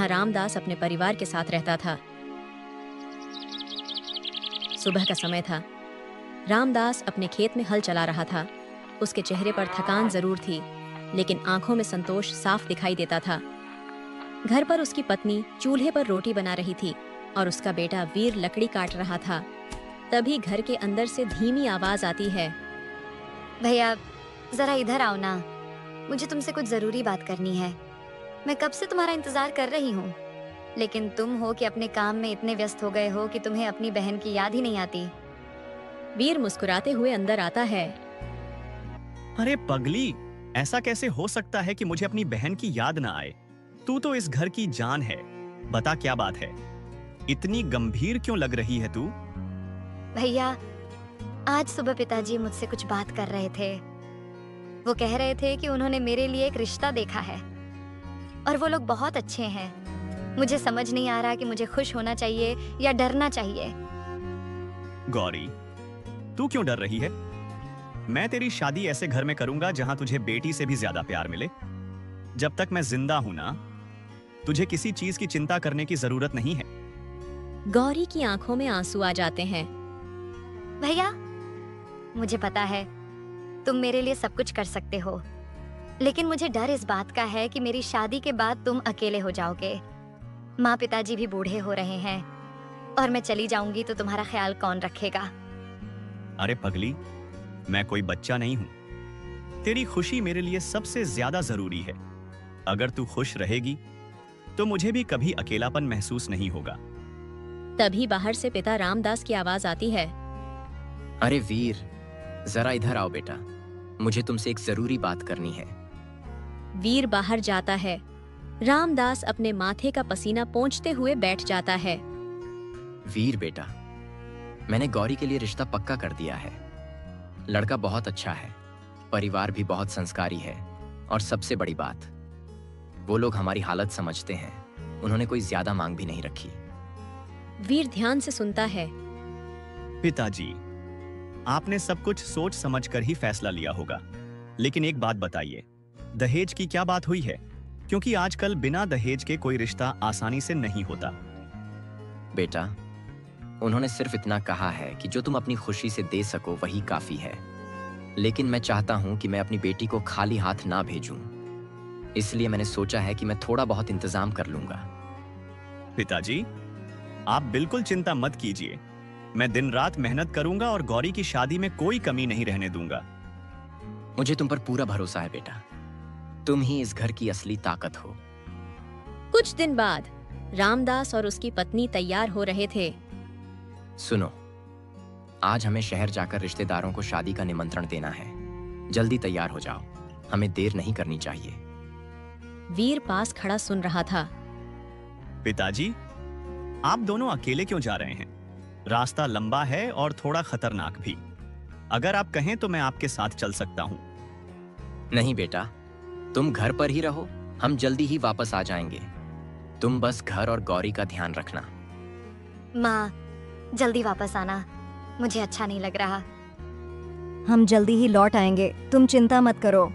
जहां रामदास अपने परिवार के साथ रहता था। सुबह का समय था। रामदास अपने खेत में हल चला रहा था। उसके चेहरे पर थकान जरूर थी, लेकिन आंखों में संतोष साफ दिखाई देता था। घर पर उसकी पत्नी चूल्हे पर रोटी बना रही थी और उसका बेटा वीर लकड़ी काट रहा था। तभी घर के अंदर से धीमी आवाज आती है। भैया, जरा इधर आओ ना। मुझे तुमसे कुछ जरूरी बात करनी है। मैं कब से तुम्हारा इंतजार कर रही हूँ, लेकिन तुम हो कि अपने काम में इतने व्यस्त हो गए हो कि तुम्हें अपनी बहन की याद ही नहीं आती। वीर मुस्कुराते हुए अंदर आता है। अरे पगली, ऐसा कैसे हो सकता है कि मुझे अपनी बहन की याद ना आए? तू तो इस घर की जान है। बता क्या बात है? इतनी गंभीर क्यों लग रही है तू? भैया, आज सुबह पिताजी मुझसे कुछ बात कर रहे थे। वो कह रहे थे कि उन्होंने मेरे लिए एक रिश्ता देखा है और वो लोग बहुत अच्छे हैं। मुझे समझ नहीं आ रहा कि मुझे खुश होना चाहिए या डरना चाहिए। गौरी, तू क्यों डर रही है? मैं तेरी शादी ऐसे घर में करूंगा जहां तुझे बेटी से भी ज्यादा प्यार मिले। जब तक मैं जिंदा हूं ना, तुझे किसी चीज की चिंता करने की जरूरत नहीं है। गौरी की आंखों में आंसू आ जाते हैं। भैया, मुझे पता है तुम मेरे लिए सब कुछ कर सकते हो, लेकिन मुझे डर इस बात का है कि मेरी शादी के बाद तुम अकेले हो जाओगे। माँ पिताजी भी बूढ़े हो रहे हैं और मैं चली जाऊंगी तो तुम्हारा ख्याल कौन रखेगा? अरे पगली, मैं कोई बच्चा नहीं हूं। तेरी खुशी मेरे लिए सबसे ज्यादा जरूरी है। अगर तू खुश रहेगी तो मुझे भी कभी अकेलापन महसूस नहीं होगा। तभी बाहर से पिता रामदास की आवाज आती है। अरे वीर, जरा इधर आओ बेटा। मुझे तुमसे एक जरूरी बात करनी है। वीर बाहर जाता है। रामदास अपने माथे का पसीना पोंछते हुए बैठ जाता है। वीर बेटा, मैंने गौरी के लिए रिश्ता पक्का कर दिया है। लड़का बहुत अच्छा है, परिवार भी बहुत संस्कारी है और सबसे बड़ी बात, वो लोग हमारी हालत समझते हैं। उन्होंने कोई ज्यादा मांग भी नहीं रखी। वीर ध्यान से सुनता है। पिताजी, आपने सब कुछ सोच समझकर ही फैसला लिया होगा, लेकिन एक बात बताइए, दहेज की क्या बात हुई है? क्योंकि आजकल बिना दहेज के कोई रिश्ता आसानी से नहीं होता। बेटा, उन्होंने सिर्फ इतना कहा है कि जो तुम अपनी खुशी से दे सको वही काफी है। लेकिन मैं चाहता हूं कि मैं अपनी बेटी को खाली हाथ ना भेजूं। इसलिए मैंने सोचा है कि मैं थोड़ा बहुत इंतजाम कर लूंगा। पिताजी, आप बिल्कुल चिंता मत कीजिए। मैं दिन रात मेहनत करूंगा और गौरी की शादी में कोई कमी नहीं रहने दूंगा। मुझे तुम पर पूरा भरोसा है बेटा। तुम ही इस घर की असली ताकत हो। कुछ दिन बाद रामदास और उसकी पत्नी तैयार हो रहे थे। सुनो, आज हमें शहर जाकर रिश्तेदारों को शादी का निमंत्रण देना है। जल्दी तैयार हो जाओ, हमें देर नहीं करनी चाहिए। वीर पास खड़ा सुन रहा था। पिताजी, आप दोनों अकेले क्यों जा रहे हैं? रास्ता लंबा है और थोड़ा खतरनाक भी। अगर आप कहें तो मैं आपके साथ चल सकता हूं। नहीं बेटा, तुम घर पर ही रहो, हम जल्दी ही वापस आ जाएंगे। तुम बस घर और गौरी का ध्यान रखना। माँ, जल्दी वापस आना, मुझे अच्छा नहीं लग रहा। हम जल्दी ही लौट आएंगे, तुम चिंता मत करो।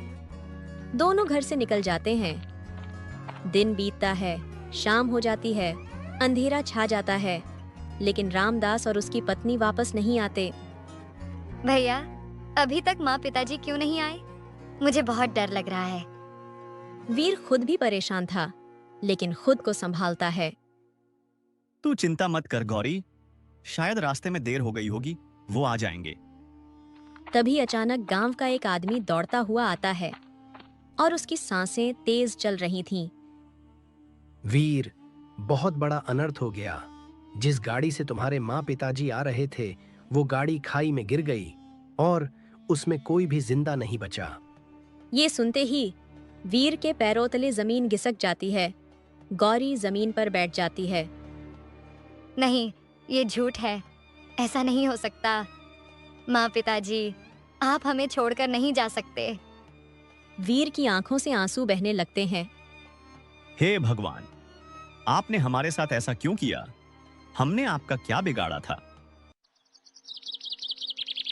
दोनों घर से निकल जाते हैं। दिन बीतता है, शाम हो जाती है, अंधेरा छा जाता है, लेकिन रामदास और उसकी पत्नी वापस नहीं आते। भैया, अभी तक माँ पिताजी क्यों नहीं आए? मुझे बहुत डर लग रहा है। वीर खुद भी परेशान था, लेकिन खुद को संभालता है। तू चिंता मत कर गौरी, शायद रास्ते में देर हो गई होगी, वो आ जाएंगे। तभी अचानक गांव का एक आदमी दौड़ता हुआ आता है और उसकी सांसें तेज चल रही थीं। वीर, बहुत बड़ा अनर्थ हो गया। जिस गाड़ी से तुम्हारे माँ पिताजी आ रहे थे, वो गाड़ी खाई में गिर गई और उसमें कोई भी जिंदा नहीं बचा। ये सुनते ही वीर के पैरों तले जमीन घिसक जाती है। गौरी जमीन पर बैठ जाती है। नहीं, ये झूठ है, ऐसा नहीं हो सकता। माँ पिताजी, आप हमें छोड़कर नहीं जा सकते। वीर की आंखों से आंसू बहने लगते हैं। हे भगवान, आपने हमारे साथ ऐसा क्यों किया? हमने आपका क्या बिगाड़ा था?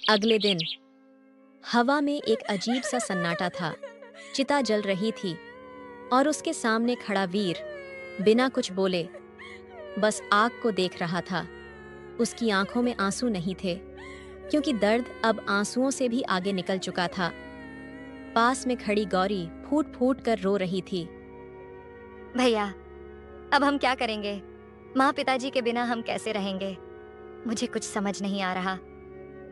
अगले दिन हवा में एक अजीब सा सन्नाटा था। चिता जल रही थी और उसके सामने खड़ा वीर बिना कुछ बोले बस आग को देख रहा था। उसकी आंखों में आंसू नहीं थे, क्योंकि दर्द अब आंसुओं से भी आगे निकल चुका था। पास में खड़ी गौरी फूट फूट कर रो रही थी। भैया, अब हम क्या करेंगे? माँ पिताजी के बिना हम कैसे रहेंगे? मुझे कुछ समझ नहीं आ रहा।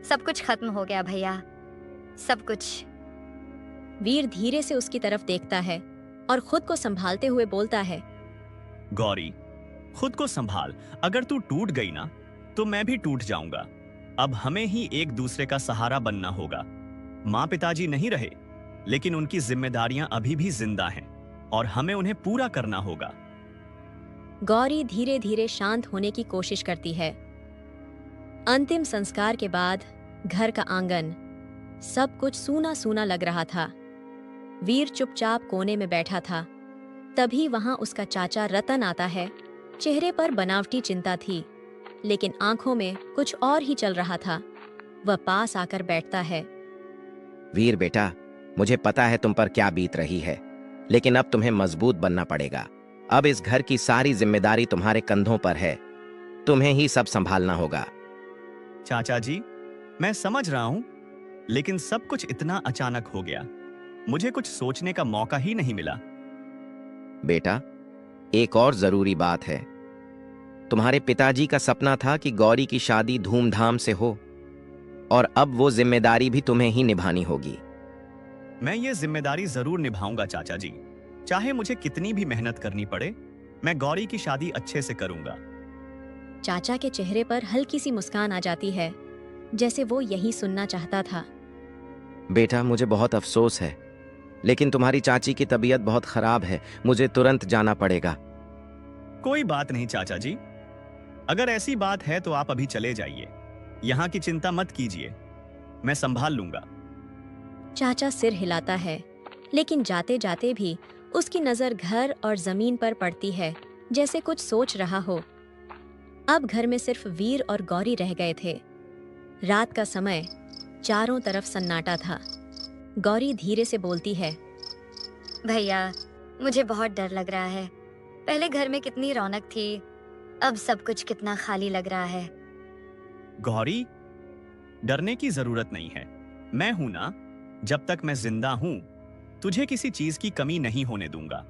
सब कुछ खत्म हो गया भैया, सब कुछ। वीर धीरे से उसकी तरफ देखता है और खुद को संभालते हुए बोलता है, गौरी, खुद को संभाल। अगर तू टूट गई ना तो मैं भी टूट जाऊंगा। अब हमें ही एक दूसरे का सहारा बनना होगा। माँ पिताजी नहीं रहे, लेकिन उनकी जिम्मेदारियां अभी भी जिंदा हैं और हमें उन्हें पूरा करना होगा। गौरी धीरे धीरे शांत होने की कोशिश करती है। अंतिम संस्कार के बाद घर का आंगन, सब कुछ सूना सूना लग रहा था। वीर चुपचाप कोने में बैठा था। तभी वहां उसका चाचा रतन आता है। चेहरे पर बनावटी चिंता थी, लेकिन आंखों में कुछ और ही चल रहा था। वह पास आकर बैठता है। वीर बेटा, मुझे पता है तुम पर क्या बीत रही है, लेकिन अब तुम्हें मजबूत बनना पड़ेगा। अब इस घर की सारी जिम्मेदारी तुम्हारे कंधों पर है। तुम्हें ही सब संभालना होगा। चाचा जी, मैं समझ रहा हूं, लेकिन सब कुछ इतना अचानक हो गया। मुझे कुछ सोचने का मौका ही नहीं मिला। बेटा, एक और जरूरी बात है। तुम्हारे पिताजी का सपना था कि गौरी की शादी धूमधाम से हो, और अब वो जिम्मेदारी भी तुम्हें ही निभानी होगी। मैं ये जिम्मेदारी जरूर निभाऊंगा चाचा जी। चाहे मुझे कितनी भी मेहनत करनी पड़े, मैं गौरी की शादी अच्छे से करूंगा। चाचा के चेहरे पर हल्की सी मुस्कान आ जाती है, जैसे वो यही सुनना चाहता था। बेटा, मुझे बहुत अफसोस है, लेकिन तुम्हारी चाची की तबीयत बहुत खराब है। मुझे तुरंत जाना पड़ेगा। कोई बात नहीं चाचा जी, अगर ऐसी बात है तो आप अभी चले जाइए। यहाँ की चिंता मत कीजिए, मैं संभाल लूंगा। चाचा सिर हिलाता है, लेकिन जाते जाते भी उसकी नजर घर और जमीन पर पड़ती है, जैसे कुछ सोच रहा हो। अब घर में सिर्फ वीर और गौरी रह गए थे। रात का समय, चारों तरफ सन्नाटा था। गौरी धीरे से बोलती है, भैया, मुझे बहुत डर लग रहा है। पहले घर में कितनी रौनक थी, अब सब कुछ कितना खाली लग रहा है। गौरी, डरने की जरूरत नहीं है। मैं हूं ना। जब तक मैं जिंदा हूं, तुझे किसी चीज की कमी नहीं होने दूंगा।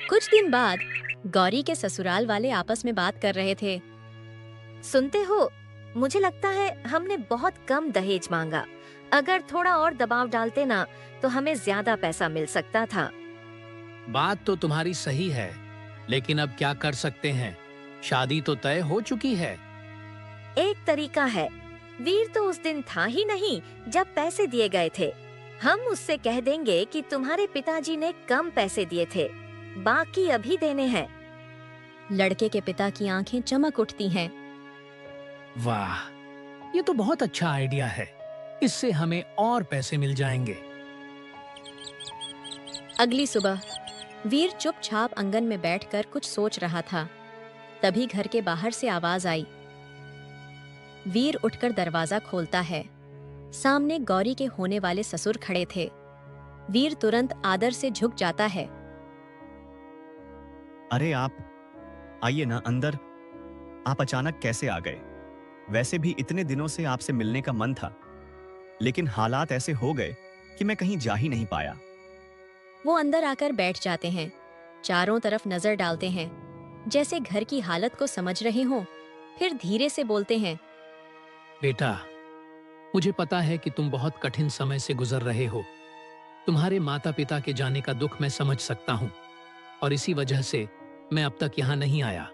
कुछ दिन बाद गौरी के ससुराल वाले आपस में बात कर रहे थे। सुनते हो, मुझे लगता है हमने बहुत कम दहेज मांगा। अगर थोड़ा और दबाव डालते ना तो हमें ज्यादा पैसा मिल सकता था। बात तो तुम्हारी सही है, लेकिन अब क्या कर सकते हैं? शादी तो तय हो चुकी है। एक तरीका है, वीर तो उस दिन था ही नहीं जब पैसे दिए गए थे। हम उससे कह देंगे कि तुम्हारे पिताजी ने कम पैसे दिए थे, बाकी अभी देने हैं। लड़के के पिता की आंखें चमक उठती हैं। वाह, ये तो बहुत अच्छा आइडिया है। इससे हमें और पैसे मिल जाएंगे। अगली सुबह वीर चुपचाप आंगन में बैठकर कुछ सोच रहा था। तभी घर के बाहर से आवाज आई। वीर उठकर दरवाजा खोलता है। सामने गौरी के होने वाले ससुर खड़े थे। वीर तुरंत आदर से झुक जाता है। अरे आप आइए ना अंदर। आप अचानक कैसे आ गए? वैसे भी इतने दिनों से आपसे मिलने का मन था, लेकिन हालात ऐसे हो गए कि मैं कहीं जा ही नहीं पाया। वो अंदर आकर बैठ जाते हैं। चारों तरफ नजर डालते हैं, जैसे घर की हालत को समझ रहे हों। फिर धीरे से बोलते हैं, बेटा, मुझे पता है कि तुम बहुत कठिन समय से गुजर रहे हो। तुम्हारे माता पिता के जाने का दुख मैं समझ सकता हूँ, और इसी वजह से मैं अब तक यहाँ नहीं आया।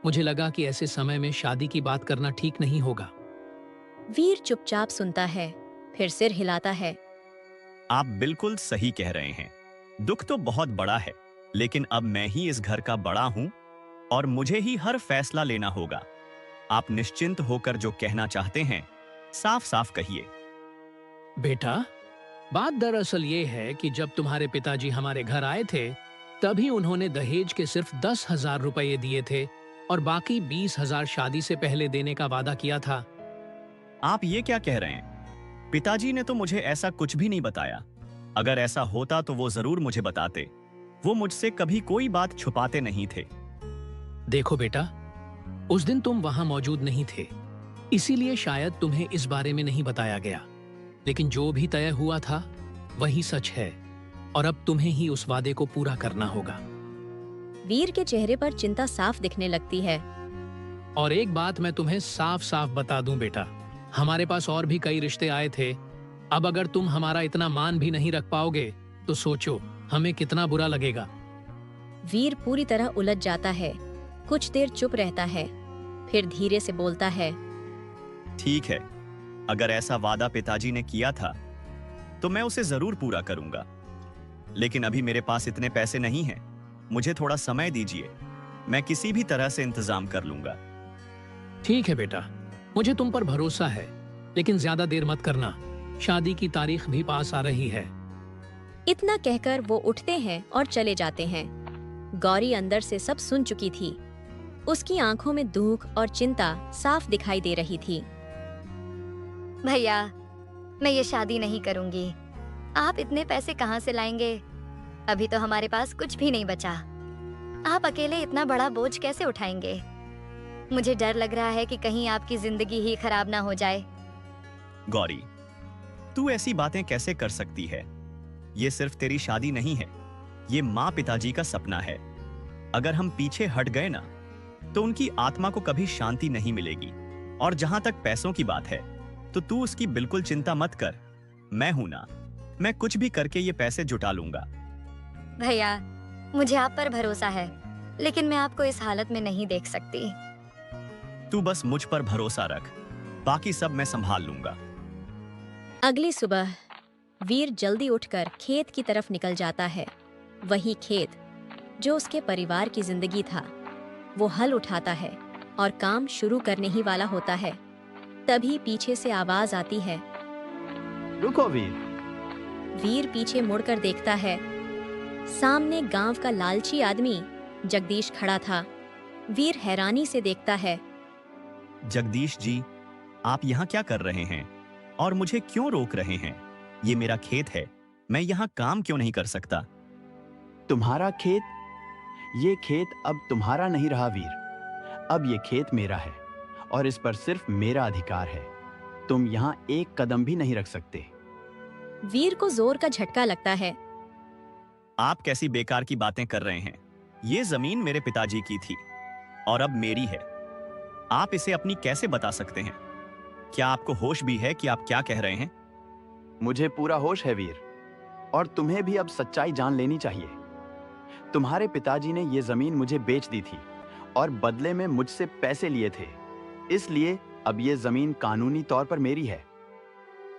मुझे लगा कि ऐसे समय में शादी की बात करना ठीक नहीं होगा। वीर चुपचाप सुनता है, फिर सिर हिलाता है। आप बिल्कुल सही कह रहे हैं। दुख तो बहुत बड़ा है, लेकिन अब मैं ही इस घर का बड़ा हूं और मुझे ही हर फैसला लेना होगा। आप निश्चिंत होकर जो कहना चाहते हैं, साफ साफ कहिए। बेटा, बात दरअसल ये है कि जब तुम्हारे पिताजी हमारे घर आए थे, तभी उन्होंने दहेज के सिर्फ 10,000 रुपये दिए थे और बाकी 20,000 शादी से पहले देने का वादा किया था। आप ये क्या कह रहे हैं? पिताजी ने तो मुझे ऐसा कुछ भी नहीं बताया। अगर ऐसा होता तो वो जरूर मुझे बताते। वो मुझसे कभी कोई बात छुपाते नहीं थे। देखो बेटा, उस दिन तुम वहां मौजूद नहीं थे, इसीलिए शायद तुम्हें इस बारे में नहीं बताया गया। लेकिन जो भी तय हुआ था वही सच है, और अब तुम्हें ही उस वादे को पूरा करना होगा। वीर के चेहरे पर चिंता साफ दिखने लगती है। और एक बात मैं तुम्हें साफ साफ बता दूं बेटा, हमारे पास और भी कई रिश्ते आए थे। अब अगर तुम हमारा इतना मान भी नहीं रख पाओगे तो सोचो हमें कितना बुरा लगेगा। वीर पूरी तरह उलझ जाता है, कुछ देर चुप रहता है, फिर धीरे से बोलता है। ठीक है, अगर ऐसा वादा पिताजी ने किया था तो मैं उसे जरूर पूरा करूंगा, लेकिन अभी मेरे पास इतने पैसे नहीं हैं। मुझे थोड़ा समय दीजिए, मैं किसी भी तरह से इंतजाम कर लूंगा। ठीक है बेटा, मुझे तुम पर भरोसा है, लेकिन ज्यादा देर मत करना, शादी की तारीख भी पास आ रही है। इतना कहकर वो उठते हैं और चले जाते हैं। गौरी अंदर से सब सुन चुकी थी। उसकी आंखों में दुख और चिंता साफ दिखाई दे रही थी। भैया, मैं ये शादी नहीं करूंगी। आप इतने पैसे कहाँ से लाएंगे? अभी तो हमारे पास कुछ भी नहीं बचा। आप अकेले इतना बड़ा बोझ कैसे उठाएंगे? मुझे डर लग रहा है कि कहीं आपकी जिंदगी ही खराब ना हो जाए। गौरी, तू ऐसी बातें कैसे कर सकती है? ये सिर्फ तेरी शादी नहीं है, ये माँ पिताजी का सपना है। अगर हम पीछे हट गए ना तो उनकी आत्मा को कभी शांति नहीं मिलेगी। और जहां तक पैसों की बात है तो तू उसकी बिल्कुल चिंता मत कर। मैं हूं ना, मैं कुछ भी करके ये पैसे जुटा लूंगा। भैया, मुझे आप पर भरोसा है, लेकिन मैं आपको इस हालत में नहीं देख सकती। तू बस मुझ पर भरोसा रख, बाकी सब मैं संभाल लूंगा। अगली सुबह वीर जल्दी उठकर खेत की तरफ निकल जाता है। वही खेत जो उसके परिवार की जिंदगी था। वो हल उठाता है और काम शुरू करने ही वाला होता है। तभी पीछे से आवाज आती है। रुको वीर। वीर पीछे मुड़कर देखता है। सामने गांव का लालची आदमी जगदीश खड़ा था। वीर हैरानी से देखता है। जगदीश जी, आप यहाँ क्या कर रहे हैं और मुझे क्यों रोक रहे हैं? ये मेरा खेत है, मैं यहाँ काम क्यों नहीं कर सकता? तुम्हारा खेत? ये खेत अब तुम्हारा नहीं रहा वीर। अब ये खेत मेरा है और इस पर सिर्फ मेरा अधिकार है। तुम यहाँ एक कदम भी नहीं रख सकते। वीर को जोर का झटका लगता है। आप कैसी बेकार की बातें कर रहे हैं? ये जमीन मेरे पिताजी की थी और अब मेरी है। आप इसे अपनी कैसे बता सकते हैं? क्या आपको होश भी है कि आप क्या कह रहे हैं? मुझे पूरा होश है वीर, और तुम्हें भी अब सच्चाई जान लेनी चाहिए। तुम्हारे पिताजी ने ये जमीन मुझे बेच दी थी और बदले में मुझसे पैसे लिए थे, इसलिए अब ये जमीन कानूनी तौर पर मेरी है।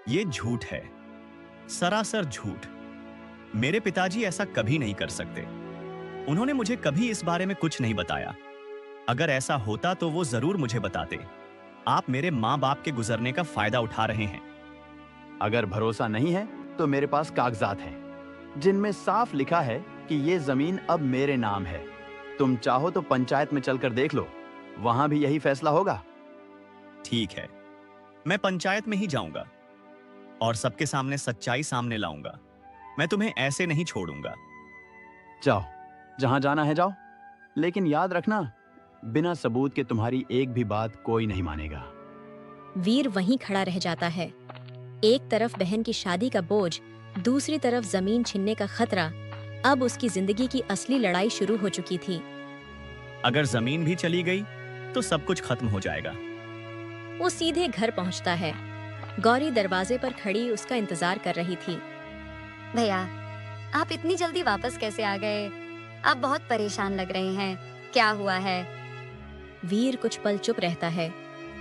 ये झूठ है, सरासर झूठ। मेरे पिताजी ऐसा कभी नहीं कर सकते। उन्होंने मुझे कभी इस बारे में कुछ नहीं बताया। अगर ऐसा होता तो वो जरूर मुझे बताते। आप मेरे माँ बाप के गुजरने का फायदा उठा रहे हैं। अगर भरोसा नहीं है तो मेरे पास कागजात हैं जिनमें साफ लिखा है कि ये जमीन अब मेरे नाम है। तुम चाहो तो पंचायत में चलकर देख लो, वहां भी यही फैसला होगा। ठीक है, मैं पंचायत में ही जाऊंगा और सबके सामने सच्चाई सामने लाऊंगा। मैं तुम्हें ऐसे नहीं छोड़ूंगा। जाओ, जहां जाना है जाओ, लेकिन याद रखना, बिना सबूत के तुम्हारी एक भी बात कोई नहीं मानेगा। वीर वहीं खड़ा रह जाता है। एक तरफ बहन की शादी का बोझ, दूसरी तरफ जमीन छीनने का खतरा। अब उसकी जिंदगी की असली लड़ाई शुरू हो चुकी थी। अगर जमीन भी चली गई तो सब कुछ खत्म हो जाएगा। वो सीधे घर पहुंचता है। गौरी दरवाजे पर खड़ी उसका इंतजार कर रही थी। भैया, आप इतनी जल्दी वापस कैसे आ गए? आप बहुत परेशान लग रहे हैं, क्या हुआ है? वीर कुछ पल चुप रहता है,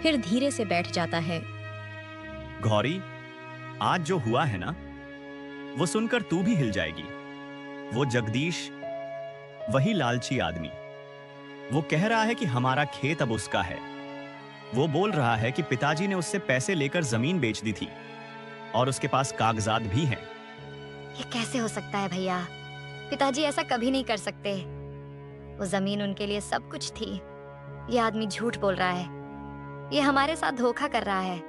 फिर धीरे से बैठ जाता है। गौरी, आज जो हुआ है ना, वो सुनकर तू भी हिल जाएगी। वो जगदीश, वही लालची आदमी, वो कह रहा है कि हमारा खेत अब उसका है। वो बोल रहा है कि पिताजी ने उससे पैसे लेकर जमीन बेच दी थी और उसके पास कागजात भी हैं। ये कैसे हो सकता है भैया? पिताजी ऐसा कभी नहीं कर सकते। वो जमीन उनके लिए सब कुछ थी। ये आदमी झूठ बोल रहा है। ये हमारे साथ धोखा कर रहा है।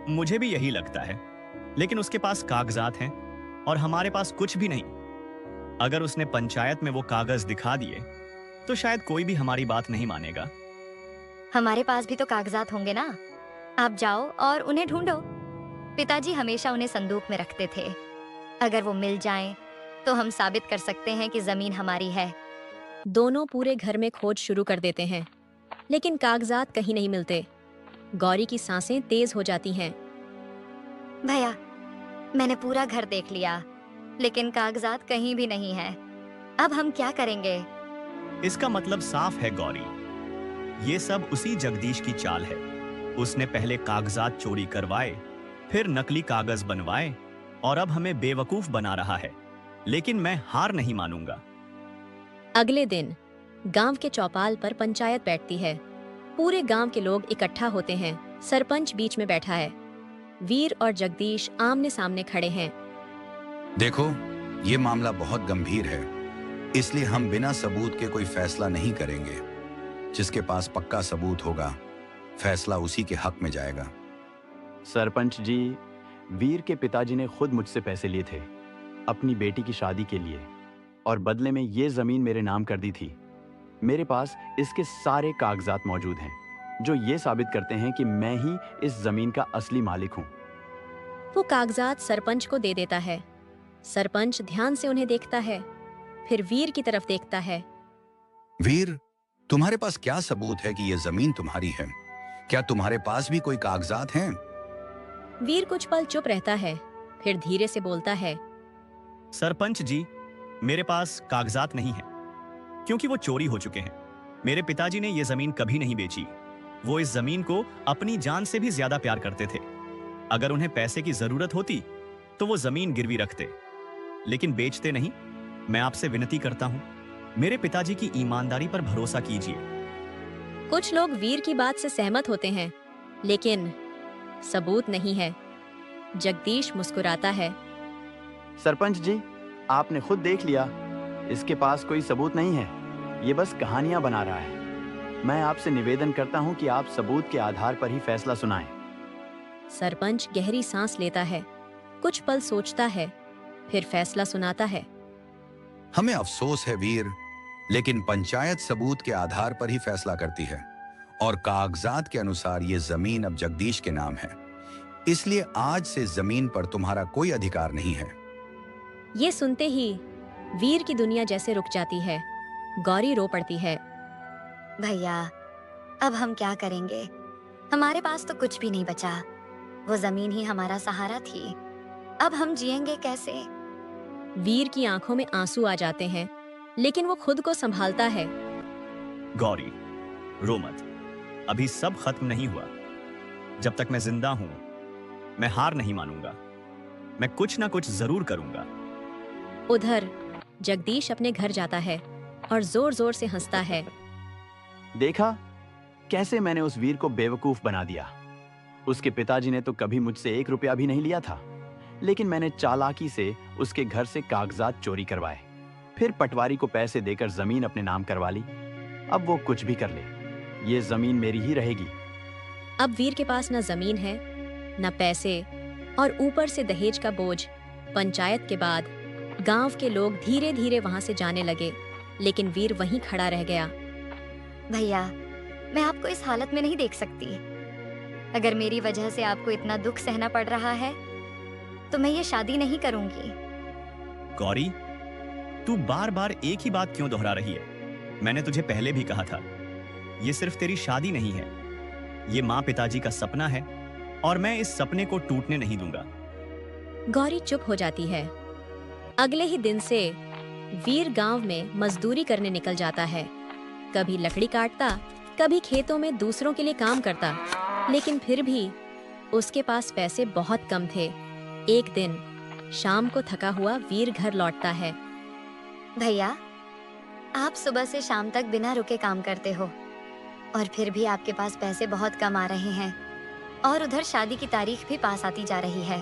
मुझे भी यही लगता है, लेकिन उसके पास कागजात हैं और हमारे पास कुछ भी नहीं। अगर उसने पंचायत में वो कागज दिखा दिए तो शायद कोई भी हमारी बात नहीं मानेगा। हमारे पास भी तो कागजात होंगे ना। आप जाओ और उन्हें ढूंढो। पिताजी हमेशा उन्हें संदूक में रखते थे। अगर वो मिल जाएं, तो हम साबित कर सकते हैं कि जमीन हमारी है। दोनों पूरे घर में खोज शुरू कर देते हैं, लेकिन कागजात कहीं नहीं मिलते। गौरी की सांसें तेज हो जाती हैं। भैया, मैंने पूरा घर देख लिया, लेकिन कागजात कहीं भी नहीं है। अब हम क्या करेंगे? इसका मतलब साफ है गौरी, ये सब उसी जगदीश की चाल है। उसने पहले कागजात चोरी करवाए, फिर नकली कागज बनवाए और अब हमें बेवकूफ बना रहा है। लेकिन मैं हार नहीं मानूंगा। अगले दिन गांव के चौपाल पर पंचायत बैठती है। पूरे गांव के लोग इकट्ठा होते हैं। सरपंच बीच में बैठा है। वीर और जगदीश आमने सामने खड़े हैं। देखो, ये मामला बहुत गंभीर है, इसलिए हम बिना सबूत के कोई फैसला नहीं करेंगे। जिसके पास पक्का सबूत होगा, फैसला उसी के हक में जाएगा। सरपंच जी, वीर के पिताजी ने खुद मुझसे पैसे लिए थे अपनी बेटी की शादी के लिए, और बदले में ये जमीन मेरे नाम कर दी थी। मेरे पास इसके सारे कागजात मौजूद हैं, जो ये साबित करते हैं कि मैं ही इस जमीन का असली मालिक हूँ। वो कागजात सरपंच को दे देता है। सरपंच ध्यान से उन्हें देखता है, फिर वीर की तरफ देखता है। वीर, तुम्हारे पास क्या सबूत है कि ये जमीन तुम्हारी है? क्या तुम्हारे पास भी कोई कागजात हैं? वीर कुछ पल चुप रहता है, फिर धीरे से बोलता है। सरपंच जी, मेरे पास कागजात नहीं है, क्योंकि वो चोरी हो चुके हैं। मेरे पिताजी ने ये जमीन कभी नहीं बेची। वो इस जमीन को अपनी जान से भी ज्यादा प्यार करते थे। अगर उन्हें पैसे की जरूरत होती तो वो जमीन गिरवी रखते, लेकिन बेचते नहीं। मैं आपसे विनती करता हूँ, मेरे पिताजी की ईमानदारी पर भरोसा कीजिए। कुछ लोग वीर की बात से सहमत होते हैं, लेकिन सबूत नहीं है। जगदीश मुस्कुराता है। सरपंच जी, आपने खुद देख लिया, इसके पास कोई सबूत नहीं है। ये बस कहानियां बना रहा है। मैं आपसे निवेदन करता हूं कि आप सबूत के आधार पर ही फैसला सुनाएं। सरपंच गहरी सांस लेता है, कुछ पल सोचता है, फिर फैसला सुनाता है। हमें अफसोस है वीर, लेकिन पंचायत सबूत के आधार पर ही फैसला करती है, और कागजात के अनुसार ये जमीन अब जगदीश के नाम है। इसलिए आज से जमीन पर तुम्हारा कोई अधिकार नहीं है। ये सुनते ही वीर की दुनिया जैसे रुक जाती है। गौरी रो पड़ती है। भैया, अब हम क्या करेंगे? हमारे पास तो कुछ भी नहीं बचा। वो जमीन ही हमारा सहारा थी। अब हम जिएंगे कैसे? वीर की आंखों में आंसू आ जाते हैं, लेकिन वो खुद को संभालता है। गौरी, रो मत। अभी सब खत्म नहीं हुआ। जब तक मैं जिंदा हूं, मैं हार नहीं मानूंगा। मैं कुछ ना कुछ जरूर करूंगा। उधर जगदीश अपने घर जाता है और जोर जोर से हंसता है। देखा कैसे मैंने उस वीर को बेवकूफ बना दिया। उसके पिताजी ने तो कभी मुझसे 1 रुपया भी नहीं लिया था, लेकिन मैंने चालाकी से उसके घर से कागजात चोरी करवाए, फिर पटवारी को पैसे देकर जमीन अपने नाम करवा ली। अब वो कुछ भी कर ले, ये जमीन मेरी ही रहेगी। अब वीर के पास न जमीन है, न पैसे, और ऊपर से दहेज का बोझ। पंचायत के बाद गांव के लोग धीरे धीरे वहां से जाने लगे, लेकिन वीर वहीं खड़ा रह गया। भैया, मैं आपको इस हालत में नहीं देख सकती। अगर मेरी वजह से आपको इतना दुख सहना पड़ रहा है, तो मैं ये शादी नहीं करूंगी। गौरी, तू बार बार एक ही बात क्यों दोहरा रही है? मैंने तुझे पहले भी कहा था, ये सिर्फ तेरी शादी नहीं है, ये माँ पिताजी का सपना है, और मैं इस सपने को टूटने नहीं दूंगा। गौरी चुप हो जाती है। अगले ही दिन से वीर गांव में मजदूरी करने निकल जाता है। कभी लकड़ी काटता, कभी खेतों में दूसरों के लिए काम करता, लेकिन फिर भी उसके पास पैसे बहुत कम थे। एक दिन शाम को थका हुआ वीर घर लौटता है। भैया, आप सुबह से शाम तक बिना रुके काम करते हो, और फिर भी आपके पास पैसे बहुत कम आ रहे हैं, और उधर शादी की तारीख भी पास आती जा रही है।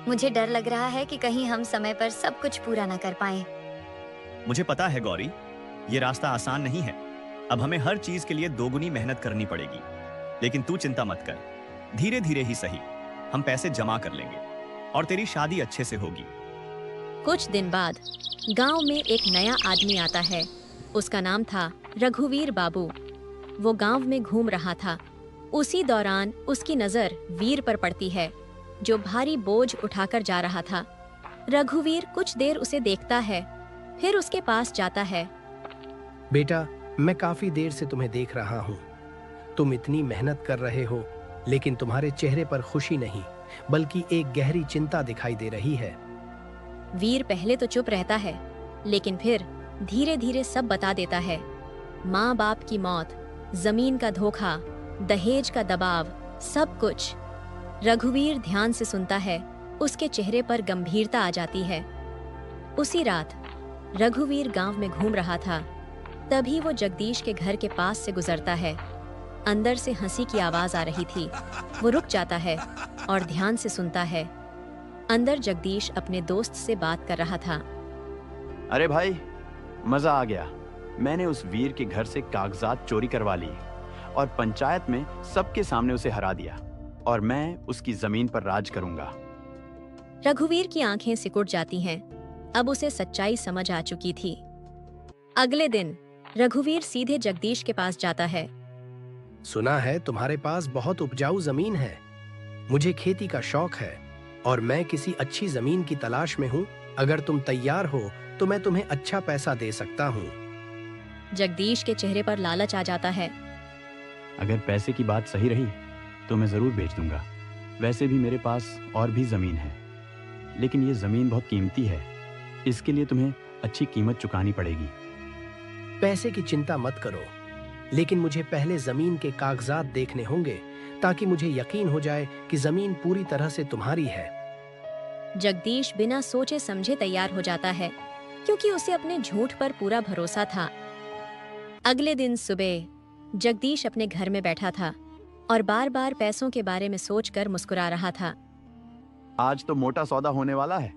मुझे डर लग रहा है कि कहीं हम समय पर सब कुछ पूरा न कर पाएं। मुझे पता है गौरी, ये रास्ता आसान नहीं है। अब हमें हर चीज के लिए दोगुनी मेहनत करनी पड़ेगी, लेकिन तू चिंता मत कर। धीरे धीरे ही सही हम पैसे जमा कर लेंगे और तेरी शादी अच्छे से होगी। कुछ दिन बाद गांव में एक नया आदमी आता है। उसका नाम था रघुवीर बाबू। वो गांव में घूम रहा था। उसी दौरान उसकी नजर वीर पर पड़ती है, जो भारी बोझ उठाकर जा रहा था। रघुवीर कुछ देर उसे देखता है, फिर उसके पास जाता है। बेटा, मैं काफी देर से तुम्हें देख रहा हूँ। तुम इतनी मेहनत कर रहे हो, लेकिन तुम्हारे चेहरे पर खुशी नहीं, बल्कि एक गहरी चिंता दिखाई दे रही है। वीर पहले तो चुप रहता है, लेकिन फिर धीरे धीरे सब बता देता है। माँ बाप की मौत, जमीन का धोखा, दहेज का दबाव, सब कुछ। रघुवीर ध्यान से सुनता है। उसके चेहरे पर गंभीरता आ जाती है। उसी रात रघुवीर गांव में घूम रहा था। तभी वो जगदीश के घर के पास से गुजरता है। अंदर से हंसी की आवाज आ रही थी। वो रुक जाता है और ध्यान से सुनता है। अंदर जगदीश अपने दोस्त से बात कर रहा था। अरे भाई, मजा आ गया। मैंने उस वीर के घर से कागजात चोरी करवा लिए और पंचायत में सबके सामने उसे हरा दिया, और मैं उसकी जमीन पर राज करूंगा। रघुवीर की आंखें सिकुड़ जाती हैं। अब उसे सच्चाई समझ आ चुकी थी। अगले दिन रघुवीर सीधे जगदीश के पास जाता है। सुना है तुम्हारे पास बहुत उपजाऊ जमीन है। मुझे खेती का शौक है और मैं किसी अच्छी जमीन की तलाश में हूँ। अगर तुम तैयार हो तो मैं तुम्हें अच्छा पैसा दे सकता हूँ। जगदीश के चेहरे पर लालच आ जाता है। अगर पैसे की बात सही रही तो मैं जरूर बेच दूंगा। वैसे भी मेरे पास और भी जमीन है, लेकिन ये जमीन बहुत कीमती है। इसके लिए तुम्हें अच्छी कीमत चुकानी पड़ेगी। पैसे की चिंता मत करो, लेकिन मुझे पहले जमीन के कागजात देखने होंगे, ताकि मुझे यकीन हो जाए कि जमीन पूरी तरह से तुम्हारी है। जगदीश बिना सोचे समझे तैयार हो जाता है, क्योंकि उसे अपने झूठ पर पूरा भरोसा था। अगले दिन सुबह जगदीश अपने घर में बैठा था और बार बार पैसों के बारे में सोचकर मुस्कुरा रहा था। आज तो मोटा सौदा होने वाला है।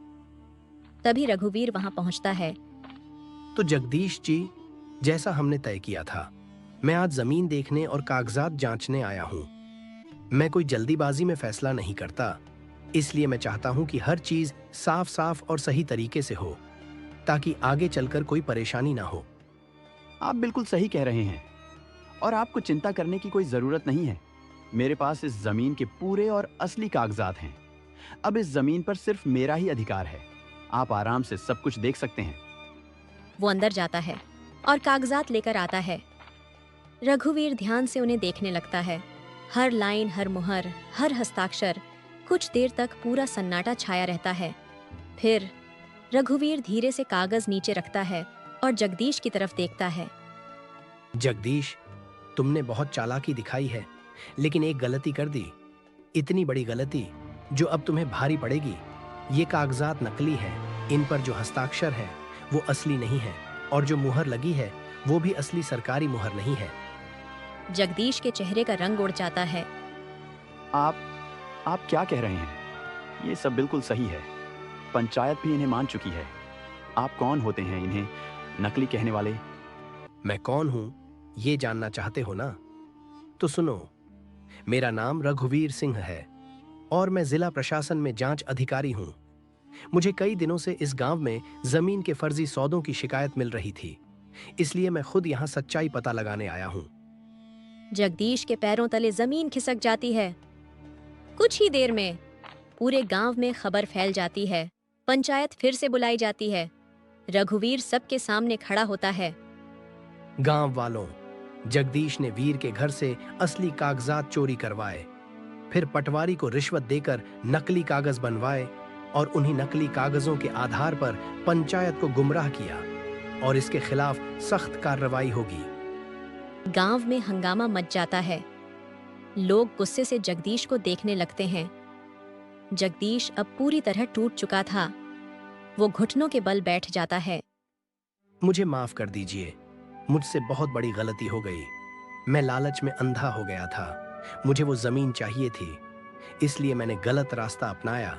तभी रघुवीर वहां पहुंचता है। तो जगदीश जी, जैसा हमने तय किया था, मैं आज जमीन देखने और कागजात जांचने आया हूं। मैं कोई जल्दीबाजी में फैसला नहीं करता, इसलिए मैं चाहता हूं कि हर चीज साफ साफ और सही तरीके से हो, ताकि आगे चलकर कोई परेशानी ना हो। आप बिल्कुल सही कह रहे हैं, और आपको चिंता करने की कोई जरूरत नहीं है। मेरे पास इस जमीन के पूरे और असली कागजात हैं। अब इस जमीन पर सिर्फ मेरा ही अधिकार है। आप आराम से सब कुछ देख सकते हैं। वो अंदर जाता है और कागजात लेकर आता है। रघुवीर ध्यान से उन्हें देखने लगता है। हर लाइन, हर मुहर, हर हस्ताक्षर। कुछ देर तक पूरा सन्नाटा छाया रहता है। फिर रघुवीर धीरे से कागज नीचे रखता है और जगदीश की तरफ देखता है। जगदीश, तुमने बहुत चालाकी दिखाई है, लेकिन एक गलती कर दी। इतनी बड़ी गलती जो अब तुम्हें भारी पड़ेगी। ये कागजात नकली हैं। इन पर जो हस्ताक्षर हैं वो असली नहीं है, और जो मुहर लगी है वो भी असली सरकारी मुहर नहीं है। जगदीश के चेहरे का रंग उड़ जाता है। आप क्या कह रहे हैं? ये सब बिल्कुल सही है। पंचायत भी इन्हें मान चुकी है। आप कौन होते हैं इन्हें नकली कहने वाले? मैं कौन हूं ये जानना चाहते हो ना? तो सुनो, मेरा नाम रघुवीर सिंह है और मैं जिला प्रशासन में जांच अधिकारी हूं। मुझे कई दिनों से इस गांव में जमीन के फर्जी सौदों की शिकायत मिल रही थी, इसलिए मैं खुद यहां सच्चाई पता लगाने आया हूं। जगदीश के पैरों तले जमीन खिसक जाती है। कुछ ही देर में पूरे गांव में खबर फैल जाती है। पंचायत फिर से बुलाई जाती है। रघुवीर सबके सामने खड़ा होता है। गांव वालों, जगदीश ने वीर के घर से असली कागजात चोरी करवाए, फिर पटवारी को रिश्वत देकर नकली कागज बनवाए और उन्हीं नकली कागजों के आधार पर पंचायत को गुमराह किया, और इसके खिलाफ सख्त कार्रवाई होगी। गांव में हंगामा मच जाता है। लोग गुस्से से जगदीश को देखने लगते हैं। जगदीश अब पूरी तरह टूट चुका था। वो घुटनों के बल बैठ जाता है। मुझे माफ कर दीजिए, मुझसे बहुत बड़ी गलती हो गई। मैं लालच में अंधा हो गया था। मुझे वो जमीन चाहिए थी, इसलिए मैंने गलत रास्ता अपनाया।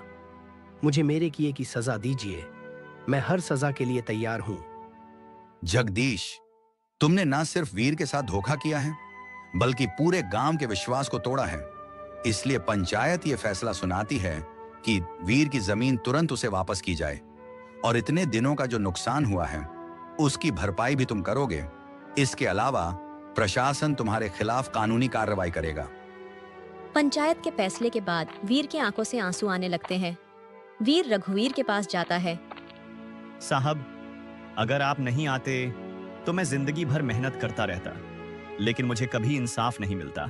मुझे मेरे किए की सजा दीजिए। मैं हर सजा के लिए तैयार हूं। जगदीश, तुमने ना सिर्फ वीर के साथ धोखा किया है, बल्कि पूरे गांव के विश्वास को तोड़ा है। इसलिए पंचायत ये फैसला सुनाती है कि वीर की जमीन तुरंत उसे वापस की जाए और इतने दिनों का जो नुकसान हुआ है उसकी भरपाई भी तुम करोगे। इसके अलावा प्रशासन तुम्हारे खिलाफ कानूनी कार्रवाई करेगा। पंचायत के फैसले के बाद वीर की आंखों से आंसू आने लगते हैं। वीर रघुवीर के पास जाता है। साहब, अगर आप नहीं आते तो मैं जिंदगी भर मेहनत करता रहता, लेकिन मुझे कभी इंसाफ नहीं मिलता।